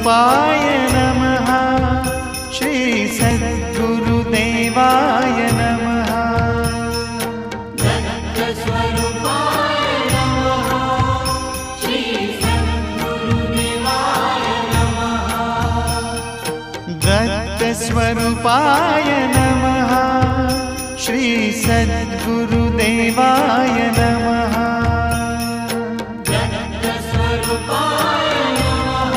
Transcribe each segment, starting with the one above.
दत्तस्वरूपाय नमः। श्री सद्गुरुदेवाय नमः। दत्तस्वरूपाय नमः। श्री सद्गुरुदेवाय नमः। दत्तस्वरूपाय नमः। श्री सद्गुरुदेवाय नमः। दत्तस्वरूपाय नमः।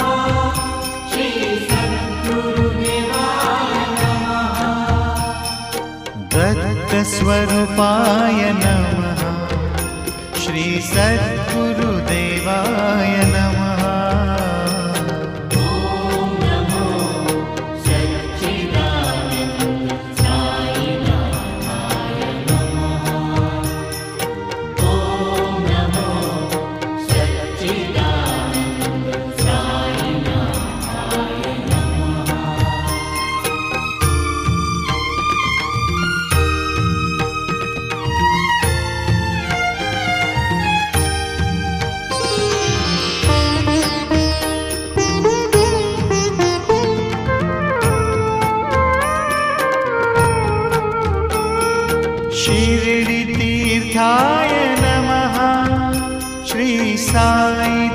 श्री सद्गुरुदेवाय नमः। दत्तस्वरूपाय नमः। श्री सद्गुरुदेवाय नमः। शिरडी तीर्थाय नमः। श्री साई